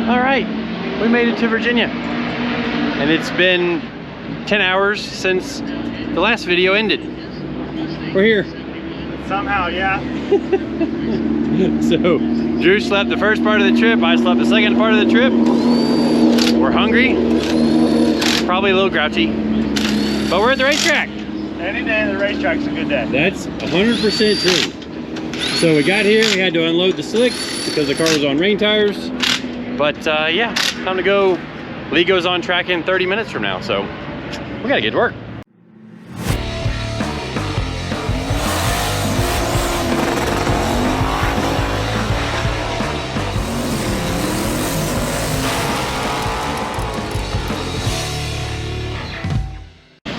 All right, we made it to Virginia. And it's been 10 hours since the last video ended. We're here. Somehow, yeah. So, Drew slept the first part of the trip, I slept the second part of the trip. We're hungry, probably a little grouchy, but we're at the racetrack. Any day the racetrack's a good day. That's 100% true. So we got here, we had to unload the slicks because the car was on rain tires. But yeah, time to go. Lee goes on track in 30 minutes from now, so we gotta get to work.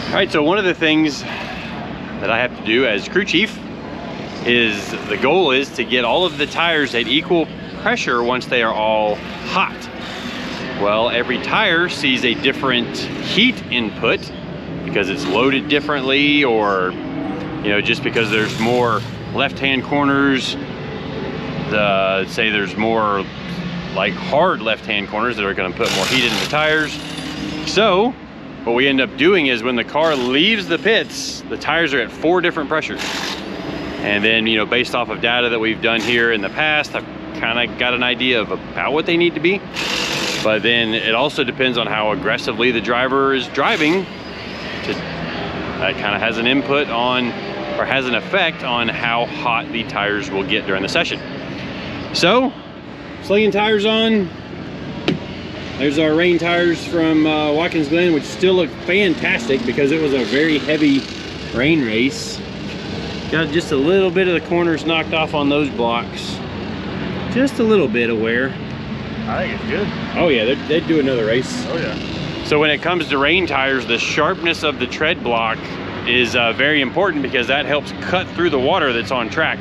All right, so one of the things that I have to do as crew chief is the goal is to get all of the tires at equal pressure once they are all hot. Well, every tire sees a different heat input because it's loaded differently, or you know, just because there's more left-hand corners, say there's more like hard left-hand corners that are going to put more heat into the tires. So what we end up doing is when the car leaves the pits, the tires are at 4 different pressures. And then, you know, based off of data that we've done here in the past, I've kind of got an idea of about what they need to be. But then it also depends on how aggressively the driver is driving. That kind of has an input on, or has an effect on how hot the tires will get during the session. So, slinging tires on. There's our rain tires from Watkins Glen, which still look fantastic because it was a very heavy rain race. Got just a little bit of the corners knocked off on those blocks. Just a little bit of wear. I think it's good. Oh yeah, they'd do another race. Oh yeah. So when it comes to rain tires, the sharpness of the tread block is very important because that helps cut through the water that's on track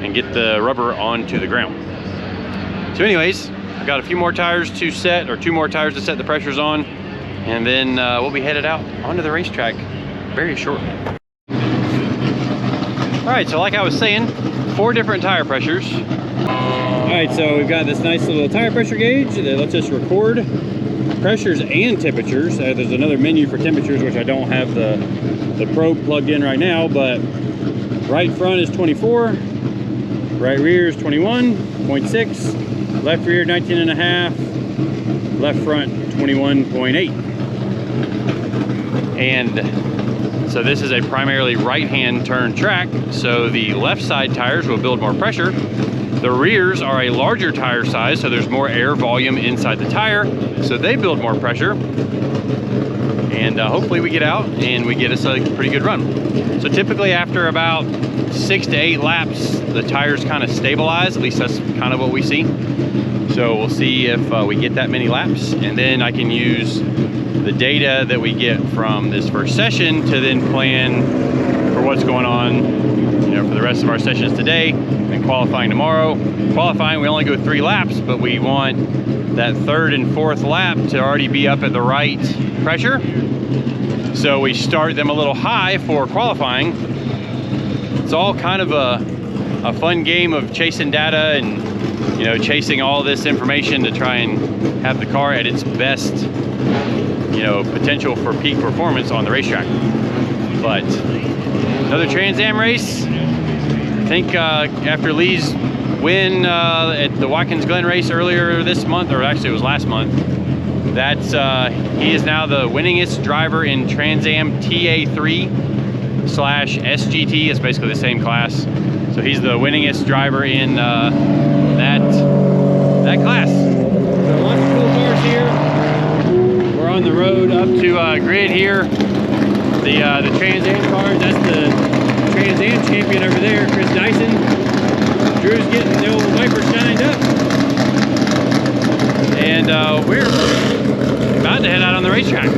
and get the rubber onto the ground. So anyways, I've got a few more tires to set, or 2 more tires to set the pressures on, and then we'll be headed out onto the racetrack very shortly. All right, so like I was saying, 4 different tire pressures. All right, so we've got this nice little tire pressure gauge that lets us record pressures and temperatures. There's another menu for temperatures, which I don't have the probe plugged in right now, but right front is 24, right rear is 21.6, left rear 19.5, left front 21.8. And so this is a primarily right-hand turn track, so the left side tires will build more pressure. The rears are a larger tire size, so there's more air volume inside the tire, so they build more pressure. And hopefully we get out and we get us a pretty good run. So typically after about 6 to 8 laps, the tires kind of stabilize, at least that's kind of what we see. So we'll see if we get that many laps, and then I can use the data that we get from this first session to then plan for what's going on, you know, for the rest of our sessions today and qualifying tomorrow. Qualifying, we only go 3 laps, but we want that 3rd and 4th lap to already be up at the right pressure. So we start them a little high for qualifying. It's all kind of a fun game of chasing data and, you know, chasing all this information to try and have the car at its best, you know, potential for peak performance on the racetrack. But another Trans Am race. I think after Lee's win at the Watkins Glen race earlier this month, or actually it was last month, that's he is now the winningest driver in Trans Am TA3/SGT. It's basically the same class. So he's the winningest driver in that class. So lots of cool cars here. We're on the road up to grid here. The Trans Am cars. That's the Trans Am champion over there, Chris Dyson. Drew's getting the old Viper shined up. And we're about to head out on the racetrack.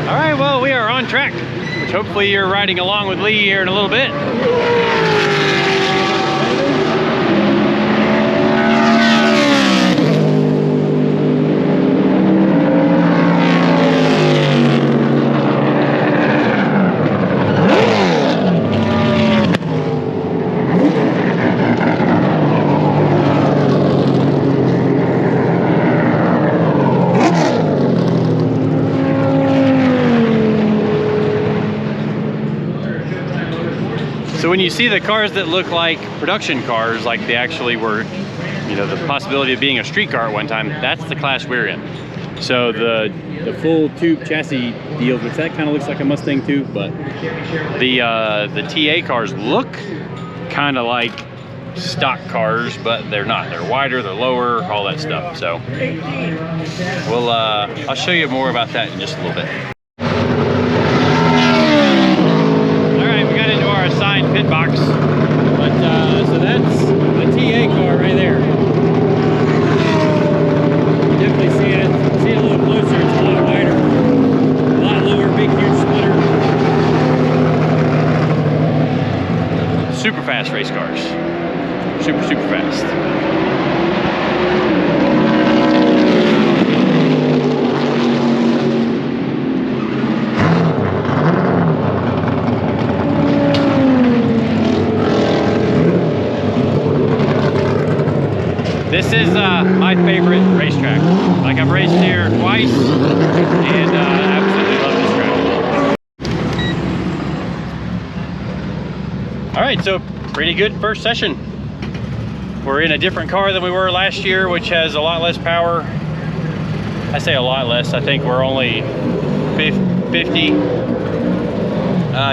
All right, well, we are on track, which hopefully you're riding along with Lee here in a little bit. So when you see the cars that look like production cars, like they actually were, you know, the possibility of being a street car at one time, that's the class we're in. So the full tube chassis deals, which that kind of looks like a Mustang too, but the TA cars look kind of like stock cars, but they're not. They're wider, they're lower, all that stuff. So we'll I'll show you more about that in just a little bit. All right, we got into our assigned pit box, but so that's the TA car right there. You definitely see it a little closer. It's a lot wider, a lot lower, big huge splitter. Super fast race cars. Super fast. This is my favorite racetrack. Like, I've raced here twice and absolutely love this track. All right, so pretty good first session. We're in a different car than we were last year, which has a lot less power. I say a lot less. I think we're only 50.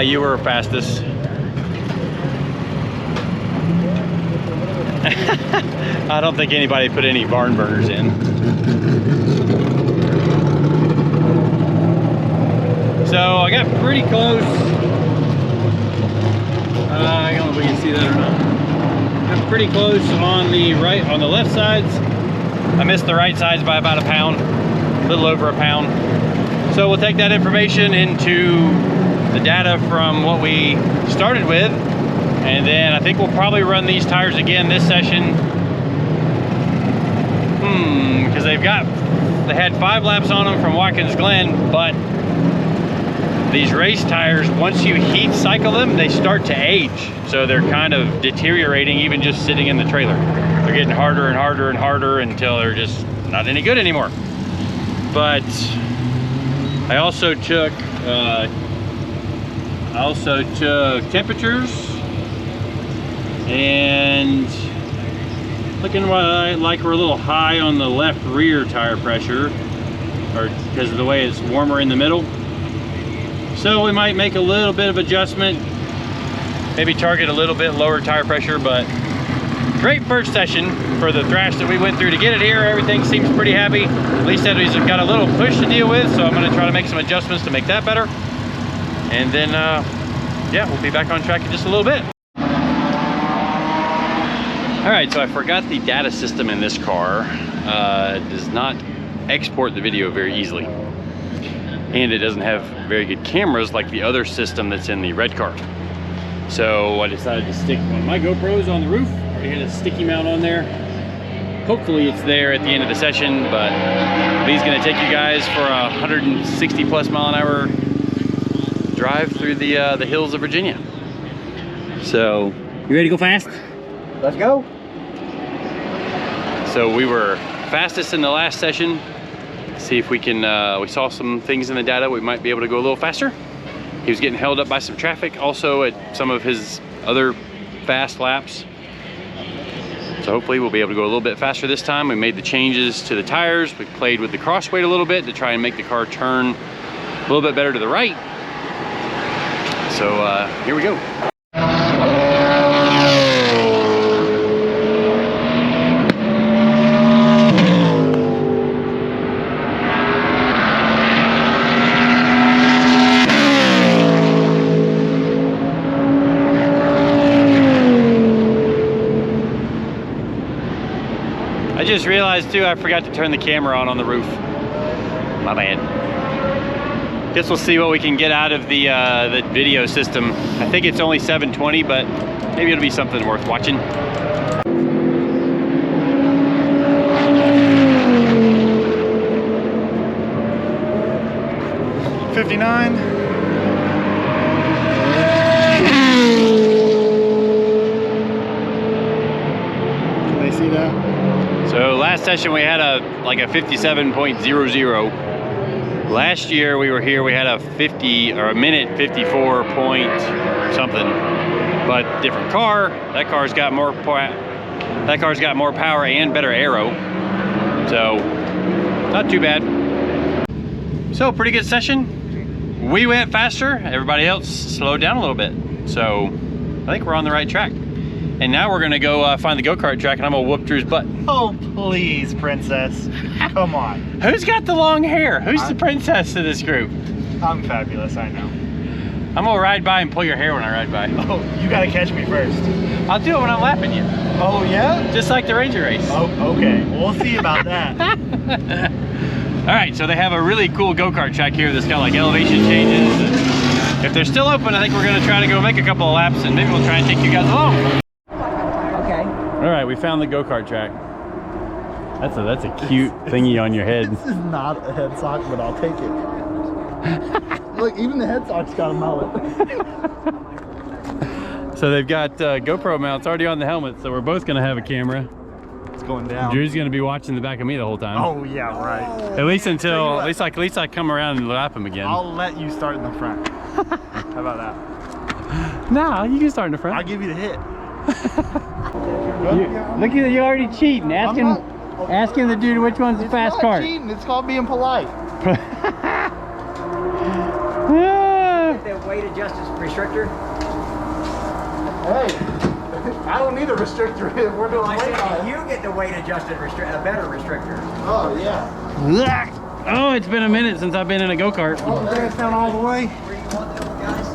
You were fastest. I don't think anybody put any barn burners in. So I got pretty close. I don't know if we can see that or not. Got pretty close on the left sides. I missed the right sides by about a pound, a little over a pound. So we'll take that information into the data from what we started with, and then I think we'll probably run these tires again this session. Because they had 5 laps on them from Watkins Glen, but these race tires, once you heat cycle them, they start to age. So they're kind of deteriorating even just sitting in the trailer. They're getting harder and harder and harder until they're just not any good anymore. But I also took temperatures, and looking like we're a little high on the left rear tire pressure, or because of the way it's warmer in the middle. So we might make a little bit of adjustment, maybe target a little bit lower tire pressure. But great first session for the thrash that we went through to get it here. Everything seems pretty happy. Lee said he's got a little push to deal with, so I'm going to try to make some adjustments to make that better. And then, yeah, we'll be back on track in just a little bit. All right, so I forgot the data system in this car does not export the video very easily. And it doesn't have very good cameras like the other system that's in the red car. So I decided to stick one of my GoPros on the roof. Already had a sticky mount on there. Hopefully it's there at the end of the session, but Lee's gonna take you guys for a 160 plus mile an hour drive through the hills of Virginia. So, you ready to go fast? Let's go. So we were fastest in the last session. See if we can, we saw some things in the data, we might be able to go a little faster. He was getting held up by some traffic also at some of his other fast laps. So hopefully we'll be able to go a little bit faster this time. We made the changes to the tires. We played with the cross weight a little bit to try and make the car turn a little bit better to the right. So here we go. I just realized too, I forgot to turn the camera on the roof. My bad. Guess we'll see what we can get out of the video system. I think it's only 720, but maybe it'll be something worth watching. $59. Can they see that? So last session we had like a 57.00. Last year we were here, we had a 50 or a minute 54 point something. but different car. That car's got more power and better aero, so not too bad. So pretty good session. We went faster, everybody else slowed down a little bit, so I think we're on the right track. And now we're gonna go find the go-kart track, and I'm gonna whoop Drew's butt. Oh, please, princess. Come on. Who's got the long hair? Who's the princess of this group? I'm fabulous, I know. I'm gonna ride by and pull your hair when I ride by. Oh, you gotta catch me first. I'll do it when I'm lapping you. Oh, yeah? Just like the Ranger race. Oh, okay. We'll see about that. All right, so they have a really cool go-kart track here that's got like elevation changes. And if they're still open, I think we're gonna try to go make a couple of laps, and maybe we'll try and take you guys along. All right, we found the go-kart track. That's a cute thingy on your head. This is not a head sock, but I'll take it. Look, even the head sock's got a mullet. So they've got GoPro mounts already on the helmet, so we're both gonna have a camera. It's going down. Drew's gonna be watching the back of me the whole time. Oh yeah, right. At least until, at least I come around and lap him again. I'll let you start in the front. How about that? No, you can start in the front. I'll give you the hit. Look at you already cheating, asking the dude which one's the fast car. It's not cheating, it's called being polite. The weight adjustment restrictor. Hey, I don't need a restrictor. We're doing I weight on said it. you get the weight adjusted restrictor, a better restrictor. Oh yeah. Oh, it's been a minute since I've been in a go-kart. Oh, that's down all the way. Where you want them, guys?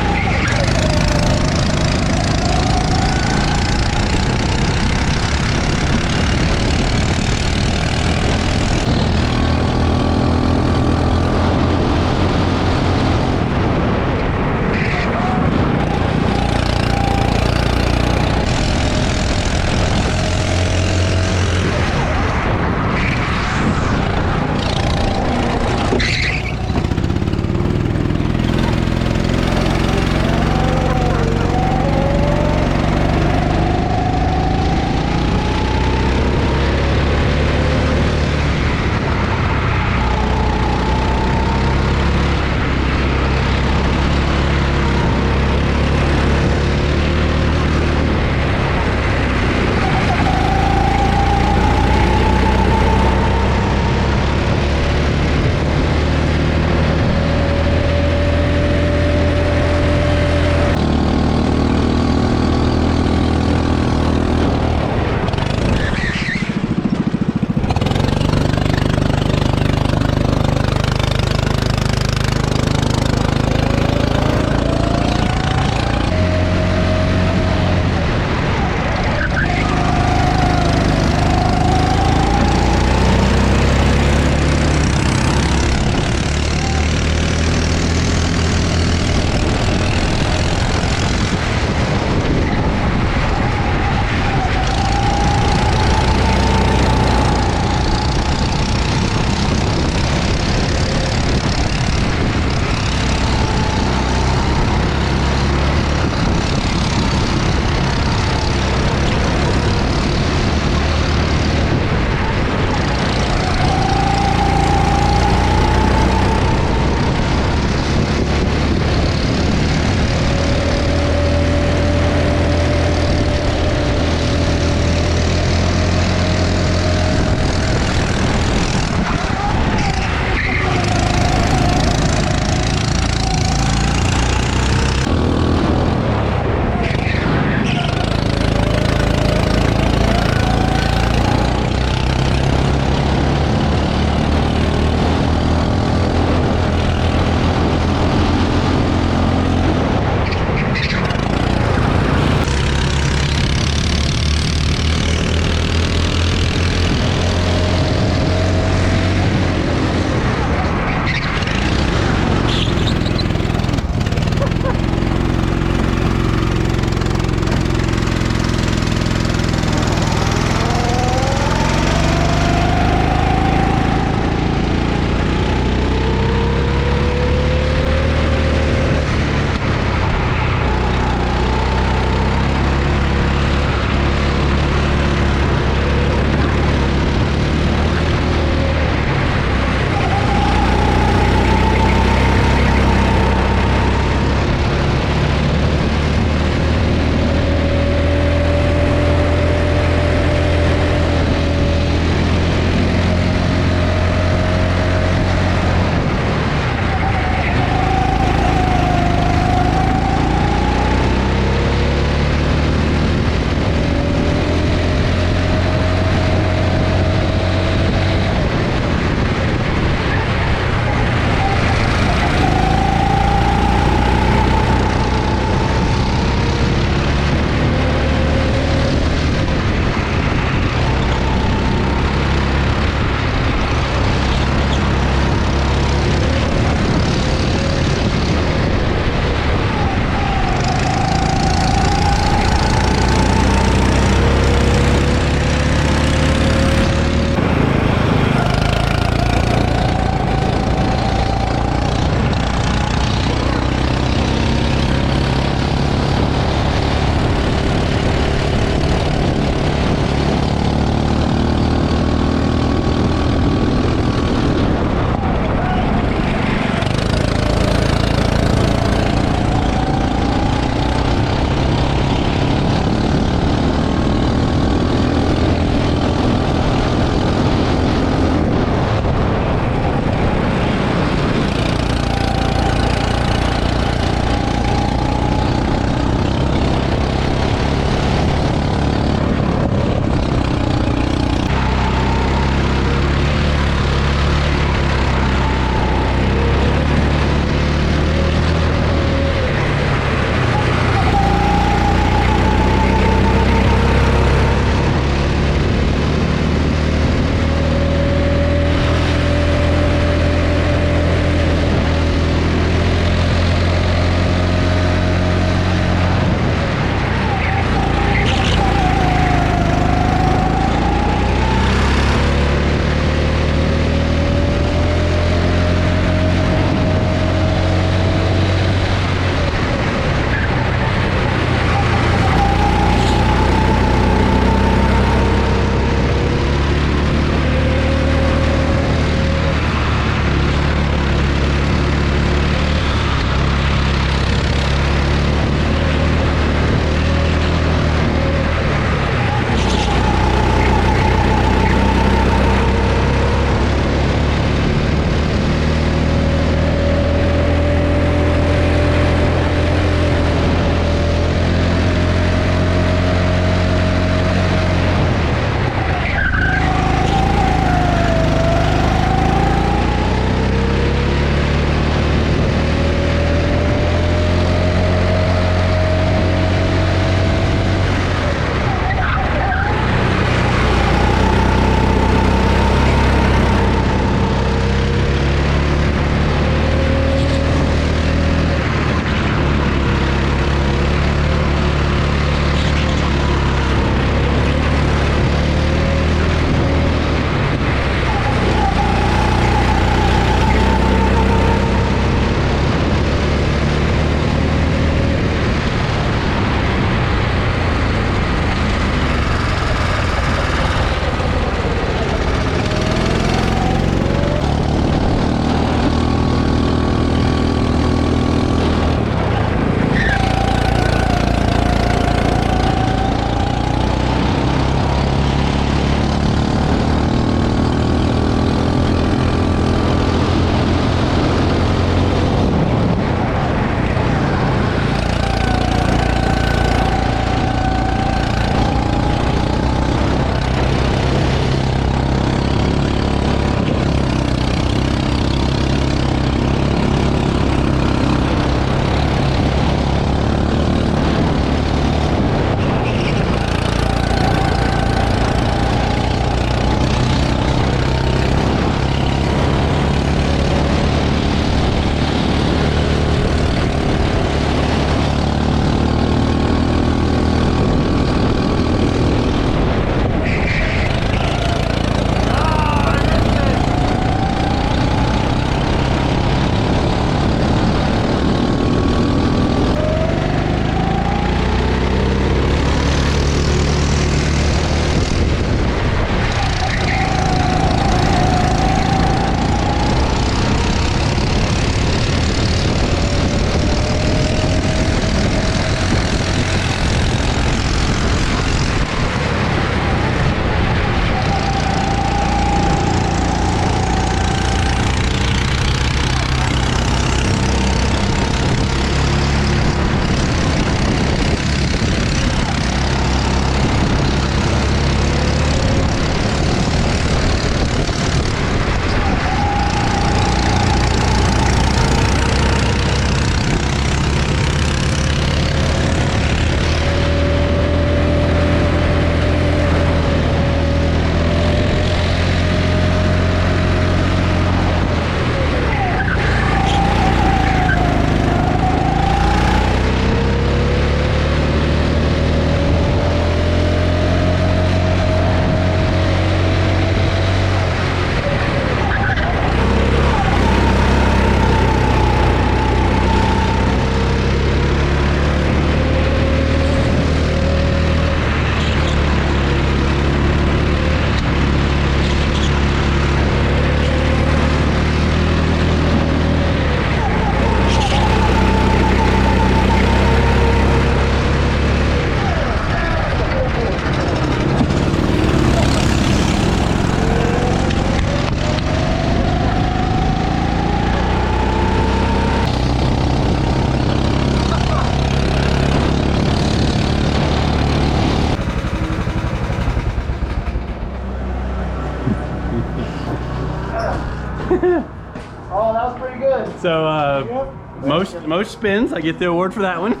So most spins, I get the award for that one.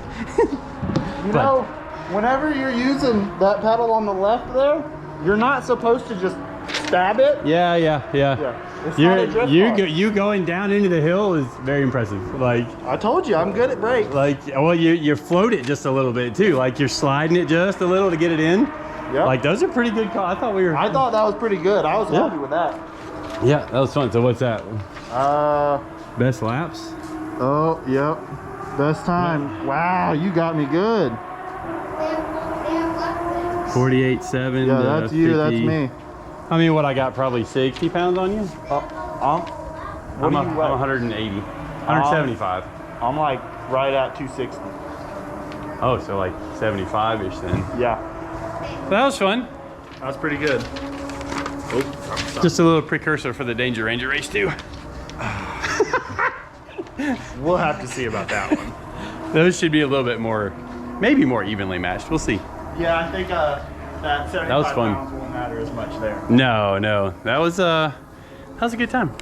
You know, whenever you're using that pedal on the left there, you're not supposed to just stab it. Yeah. It's not a drift bar. You going down into the hill is very impressive. Like I told you, I'm good at brakes. well, you float it just a little bit too. Like you're sliding it just a little to get it in. Yep. Like those are pretty good calls. I thought that was pretty good. I was happy with that. Yeah, that was fun. So what's that? Best laps? Oh, yep. Best time. Wow, you got me good. 48.7. Yeah, that's you, 50. that's me. I mean, what I got, probably 60 pounds on you? I'm 180. 175. I'm like right at 260. Oh, so like 75-ish then. Yeah. That was fun. That was pretty good. Just a little precursor for the Danger Ranger race too. We'll have to see about that one. Those should be a little bit more, maybe more evenly matched. We'll see. Yeah, I think that 75 That was fun. pounds won't matter as much there. No, that was a good time.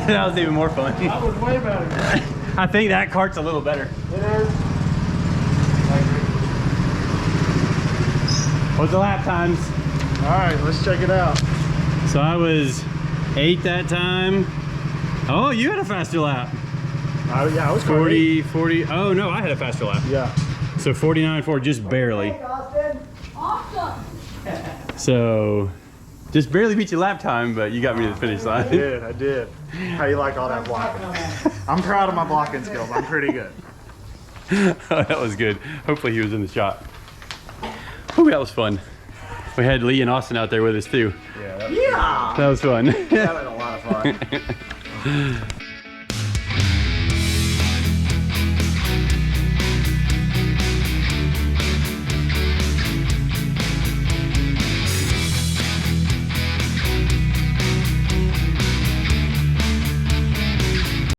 That was even more fun. That was way better. I think that cart's a little better. It is. What's the lap times? All right, let's check it out. So I was 8 that time. Oh, you had a faster lap. Yeah, I was 40. Oh no, I had a faster lap. Yeah. So 49.4, just barely. Awesome. So just barely beat your lap time, but you got me to the finish line. I did. How you like all that blocking? I'm proud of my blocking skills. I'm pretty good. Oh, that was good. Hopefully he was in the shot. Ooh, that was fun. We had Lee and Austin out there with us too. Yeah. That was fun. That was a lot of fun.